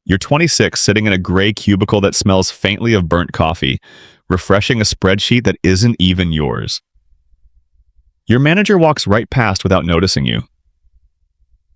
You're 26, sitting in a gray cubicle that smells faintly of burnt coffee, refreshing a spreadsheet that isn't even yours. Your manager walks right past without noticing you.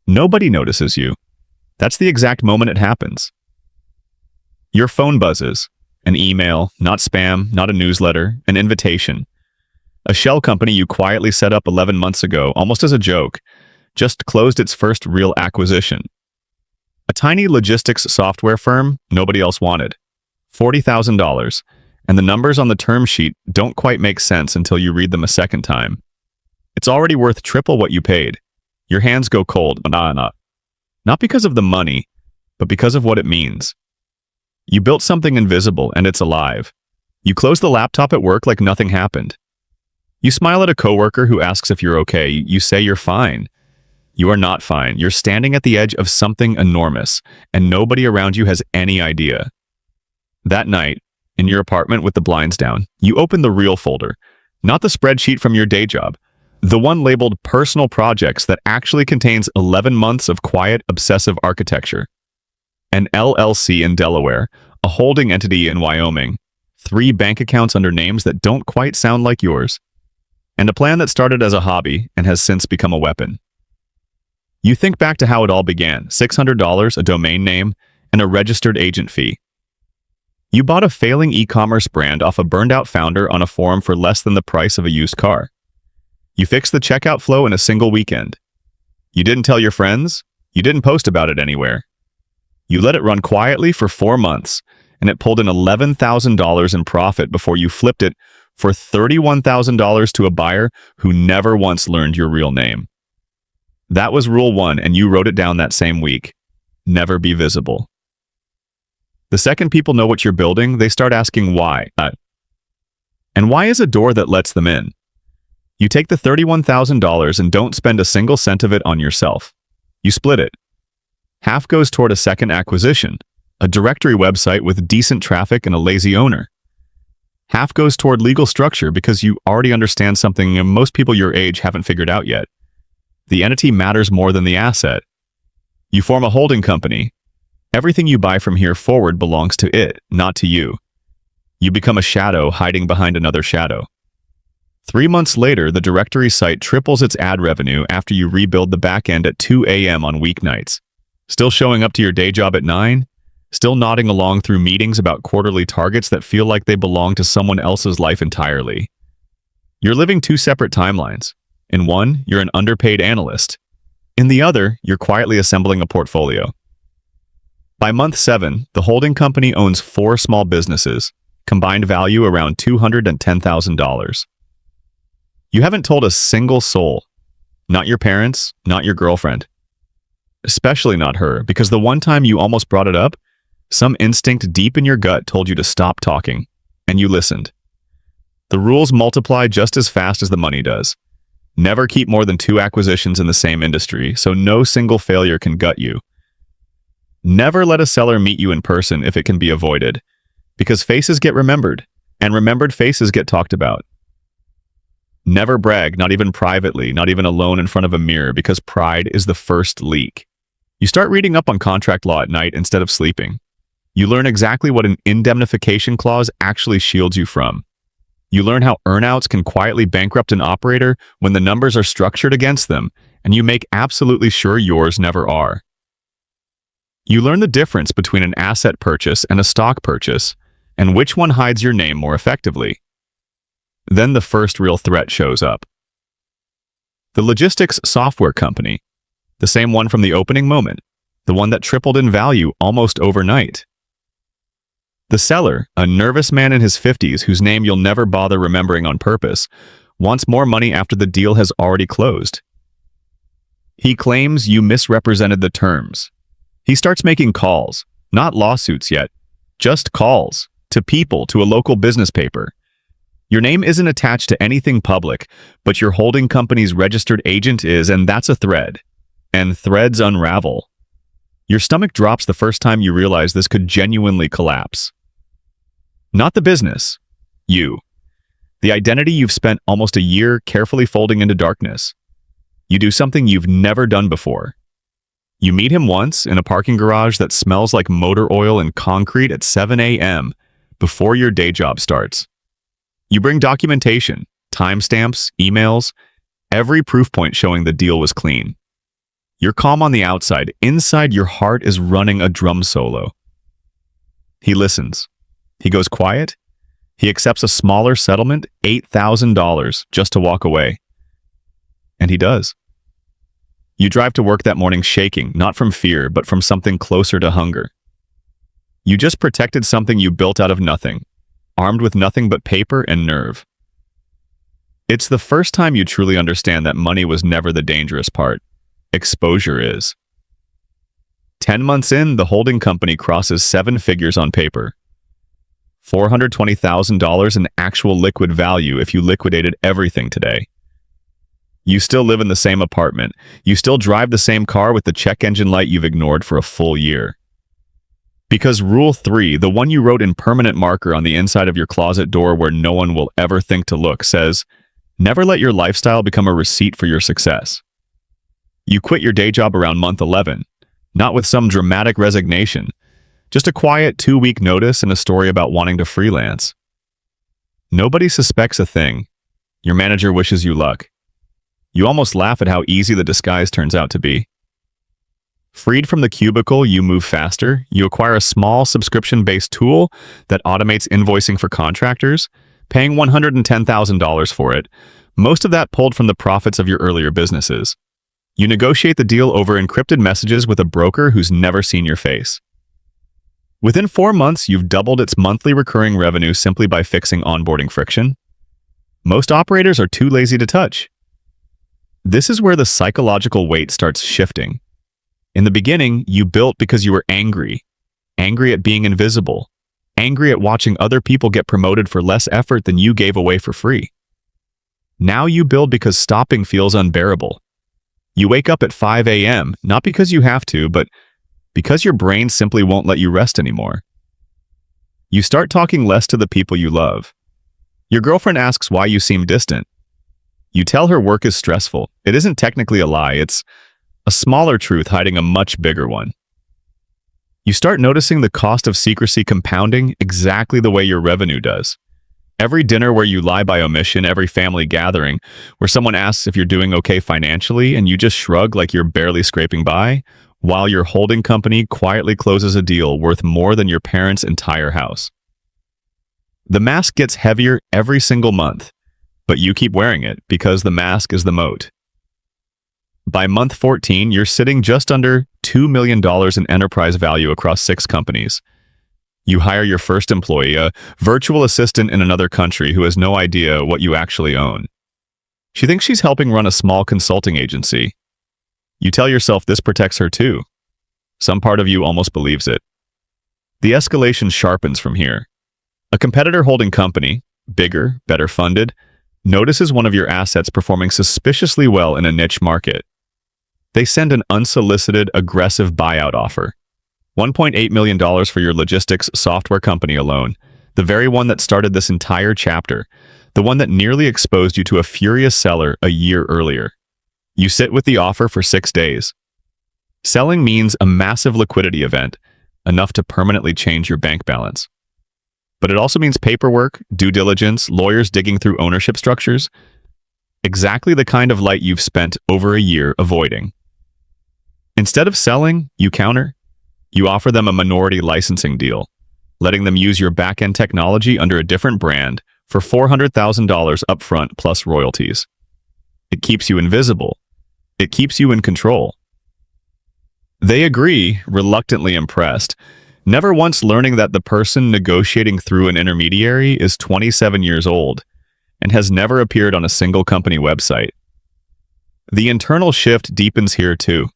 Nobody notices you. That's the exact moment it happens. Your phone buzzes. An email, not spam, not a newsletter, an invitation. A shell company you quietly set up 11 months ago, almost as a joke, just closed its first real acquisition. A tiny logistics software firm nobody else wanted. $40,000, and the numbers on the term sheet don't quite make sense until you read them a second time. It's already worth triple what you paid. Your hands go cold, not because of the money, but because of what it means. You built something invisible, and it's alive. You close the laptop at work like nothing happened. You smile at a coworker who asks if you're okay. You say you're fine. You are not fine. You're standing at the edge of something enormous, and nobody around you has any idea. That night, in your apartment with the blinds down, you open the real folder, not the spreadsheet from your day job, the one labeled Personal Projects that actually contains 11 months of quiet, obsessive architecture. An LLC in Delaware, a holding entity in Wyoming, 3 bank accounts under names that don't quite sound like yours, and a plan that started as a hobby and has since become a weapon. You think back to how it all began: $600, a domain name, and a registered agent fee. You bought a failing e-commerce brand off a burned-out founder on a forum for less than the price of a used car. You fixed the checkout flow in a single weekend. You didn't tell your friends. You didn't post about it anywhere. You let it run quietly for 4 months, and it pulled in $11,000 in profit before you flipped it for $31,000 to a buyer who never once learned your real name. That was rule 1, and you wrote it down that same week. Never be visible. The second people know what you're building, they start asking why. And why is a door that lets them in? You take the $31,000 and don't spend a single cent of it on yourself. You split it. Half goes toward a second acquisition, a directory website with decent traffic and a lazy owner. Half goes toward legal structure because you already understand something most people your age haven't figured out yet. The entity matters more than the asset. You form a holding company. Everything you buy from here forward belongs to it, not to you. You become a shadow hiding behind another shadow. 3 months later, the directory site triples its ad revenue after you rebuild the back end at 2 a.m. on weeknights. Still showing up to your day job at 9? Still nodding along through meetings about quarterly targets that feel like they belong to someone else's life entirely. You're living 2 separate timelines. In one, you're an underpaid analyst. In the other, you're quietly assembling a portfolio. By month 7, the holding company owns 4 small businesses, combined value around $210,000. You haven't told a single soul. Not your parents, not your girlfriend. Especially not her, because the one time you almost brought it up, some instinct deep in your gut told you to stop talking, and you listened. The rules multiply just as fast as the money does. Never keep more than 2 acquisitions in the same industry, so no single failure can gut you. Never let a seller meet you in person if it can be avoided, because faces get remembered, and remembered faces get talked about. Never brag, not even privately, not even alone in front of a mirror, because pride is the first leak. You start reading up on contract law at night instead of sleeping. You learn exactly what an indemnification clause actually shields you from. You learn how earnouts can quietly bankrupt an operator when the numbers are structured against them, and you make absolutely sure yours never are. You learn the difference between an asset purchase and a stock purchase, and which one hides your name more effectively. Then the first real threat shows up. The logistics software company, the same one from the opening moment, the one that tripled in value almost overnight. The seller, a nervous man in his 50s whose name you'll never bother remembering on purpose, wants more money after the deal has already closed. He claims you misrepresented the terms. He starts making calls, not lawsuits yet, just calls, to people, to a local business paper. Your name isn't attached to anything public, but your holding company's registered agent is, and that's a thread. And threads unravel. Your stomach drops the first time you realize this could genuinely collapse. Not the business. You. The identity you've spent almost a year carefully folding into darkness. You do something you've never done before. You meet him once in a parking garage that smells like motor oil and concrete at 7 a.m. before your day job starts. You bring documentation, timestamps, emails, every proof point showing the deal was clean. You're calm on the outside. Inside, your heart is running a drum solo. He listens. He goes quiet. He accepts a smaller settlement, $8,000, just to walk away. And he does. You drive to work that morning shaking, not from fear, but from something closer to hunger. You just protected something you built out of nothing, armed with nothing but paper and nerve. It's the first time you truly understand that money was never the dangerous part. Exposure is. 10 months in, the holding company crosses 7 figures on paper. $420,000 in actual liquid value if you liquidated everything today. You still live in the same apartment. You still drive the same car with the check engine light you've ignored for a full year. Because Rule 3, the one you wrote in permanent marker on the inside of your closet door where no one will ever think to look, says, never let your lifestyle become a receipt for your success. You quit your day job around month 11, not with some dramatic resignation, just a quiet 2-week notice and a story about wanting to freelance. Nobody suspects a thing. Your manager wishes you luck. You almost laugh at how easy the disguise turns out to be. Freed from the cubicle, you move faster. You acquire a small subscription-based tool that automates invoicing for contractors, paying $110,000 for it, most of that pulled from the profits of your earlier businesses. You negotiate the deal over encrypted messages with a broker who's never seen your face. Within 4 months, you've doubled its monthly recurring revenue simply by fixing onboarding friction. Most operators are too lazy to touch. This is where the psychological weight starts shifting. In the beginning, you built because you were angry at being invisible, angry at watching other people get promoted for less effort than you gave away for free. Now you build because stopping feels unbearable. You wake up at 5 a.m., not because you have to, but because your brain simply won't let you rest anymore. You start talking less to the people you love. Your girlfriend asks why you seem distant. You tell her work is stressful. It isn't technically a lie, it's a smaller truth hiding a much bigger one. You start noticing the cost of secrecy compounding exactly the way your revenue does. Every dinner where you lie by omission, every family gathering where someone asks if you're doing okay financially and you just shrug like you're barely scraping by, while your holding company quietly closes a deal worth more than your parents' entire house. The mask gets heavier every single month, but you keep wearing it because the mask is the moat. By month 14, you're sitting just under $2 million in enterprise value across 6 companies. You hire your first employee, a virtual assistant in another country who has no idea what you actually own. She thinks she's helping run a small consulting agency. You tell yourself this protects her too. Some part of you almost believes it. The escalation sharpens from here. A competitor holding company, bigger, better funded, notices one of your assets performing suspiciously well in a niche market. They send an unsolicited, aggressive buyout offer. $1.8 million for your logistics software company alone, the very one that started this entire chapter, the one that nearly exposed you to a furious seller a year earlier. You sit with the offer for 6 days. Selling means a massive liquidity event, enough to permanently change your bank balance. But it also means paperwork, due diligence, lawyers digging through ownership structures. Exactly the kind of light you've spent over a year avoiding. Instead of selling, you counter. You offer them a minority licensing deal, letting them use your back-end technology under a different brand for $400,000 upfront plus royalties. It keeps you invisible. It keeps you in control. They agree, reluctantly impressed, never once learning that the person negotiating through an intermediary is 27 years old and has never appeared on a single company website. The internal shift deepens here too.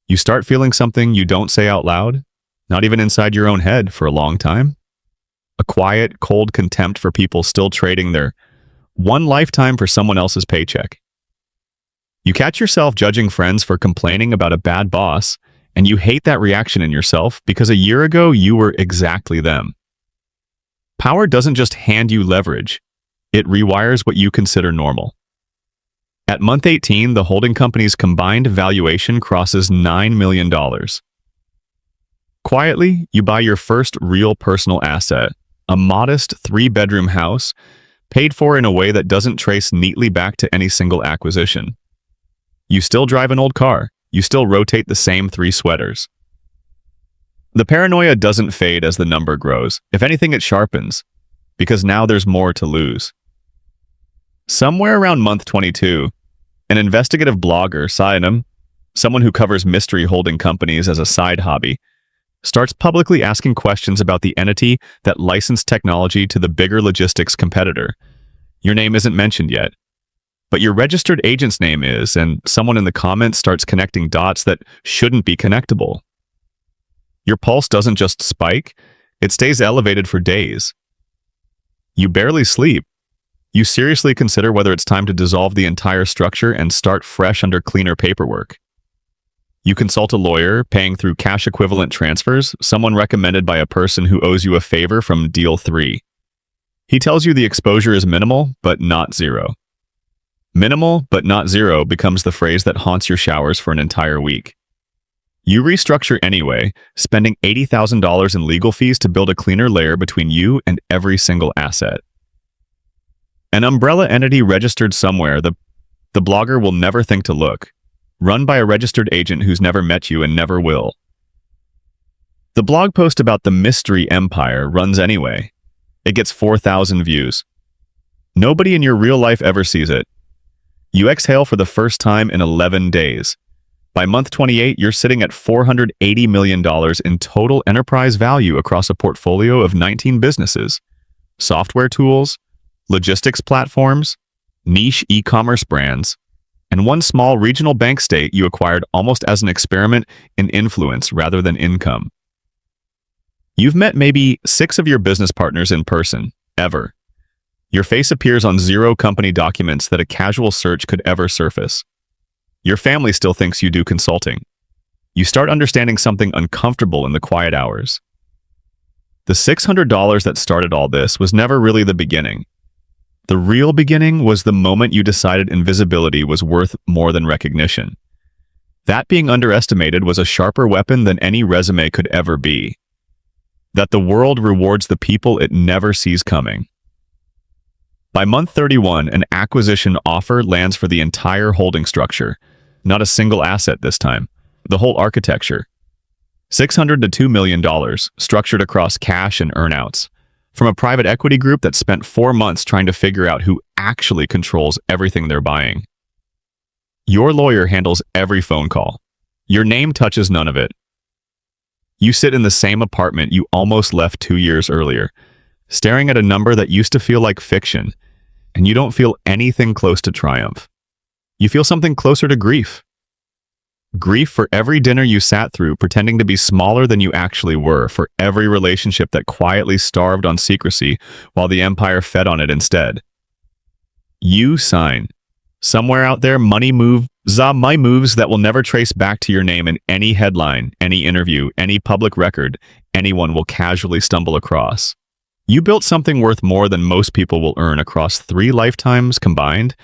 You start feeling something you don't say out loud, not even inside your own head for a long time. A quiet, cold contempt for people still trading their one lifetime for someone else's paycheck. You catch yourself judging friends for complaining about a bad boss, and you hate that reaction in yourself because a year ago you were exactly them. Power doesn't just hand you leverage, it rewires what you consider normal. At month 18, the holding company's combined valuation crosses $9 million. Quietly, you buy your first real personal asset, a modest 3-bedroom house, paid for in a way that doesn't trace neatly back to any single acquisition. You still drive an old car. You still rotate the same 3 sweaters. The paranoia doesn't fade as the number grows. If anything, it sharpens, because now there's more to lose. Somewhere around month 22, an investigative blogger, Sayanam, someone who covers mystery holding companies as a side hobby, starts publicly asking questions about the entity that licensed technology to the bigger logistics competitor. Your name isn't mentioned yet, but your registered agent's name is, and someone in the comments starts connecting dots that shouldn't be connectable. Your pulse doesn't just spike, it stays elevated for days. You barely sleep. You seriously consider whether it's time to dissolve the entire structure and start fresh under cleaner paperwork. You consult a lawyer, paying through cash equivalent transfers, someone recommended by a person who owes you a favor from Deal 3. He tells you the exposure is minimal, but not zero. Minimal, but not zero becomes the phrase that haunts your showers for an entire week. You restructure anyway, spending $80,000 in legal fees to build a cleaner layer between you and every single asset. An umbrella entity registered somewhere the blogger will never think to look, run by a registered agent who's never met you and never will. The blog post about the mystery empire runs anyway. It gets 4,000 views. Nobody in your real life ever sees it. You exhale for the first time in 11 days. By month 28, you're sitting at $480 million in total enterprise value across a portfolio of 19 businesses, software tools, logistics platforms, niche e-commerce brands, and one small regional bank state you acquired almost as an experiment in influence rather than income. You've met maybe 6 of your business partners in person, ever. Your face appears on 0 company documents that a casual search could ever surface. Your family still thinks you do consulting. You start understanding something uncomfortable in the quiet hours. The $600 that started all this was never really the beginning. The real beginning was the moment you decided invisibility was worth more than recognition. That being underestimated was a sharper weapon than any resume could ever be. That the world rewards the people it never sees coming. By month 31, an acquisition offer lands for the entire holding structure. Not a single asset this time. The whole architecture. $600 to $2 million, structured across cash and earnouts. From a private equity group that spent 4 months trying to figure out who actually controls everything they're buying. Your lawyer handles every phone call. Your name touches none of it. You sit in the same apartment you almost left 2 years earlier, staring at a number that used to feel like fiction, and you don't feel anything close to triumph. You feel something closer to grief. Grief for every dinner you sat through pretending to be smaller than you actually were, for every relationship that quietly starved on secrecy while the empire fed on it instead. You sign. Somewhere out there, money moves that will never trace back to your name in any headline, any interview, any public record anyone will casually stumble across. You built something worth more than most people will earn across 3 lifetimes combined,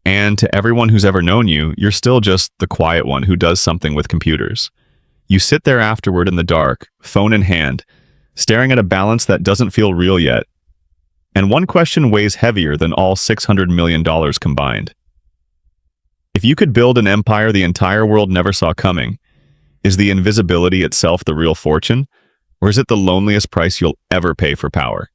and to everyone who's ever known you, you're still just the quiet one who does something with computers. You sit there afterward in the dark, phone in hand, staring at a balance that doesn't feel real yet. And one question weighs heavier than all $600 million combined. If you could build an empire the entire world never saw coming, is the invisibility itself the real fortune, or is it the loneliest price you'll ever pay for power?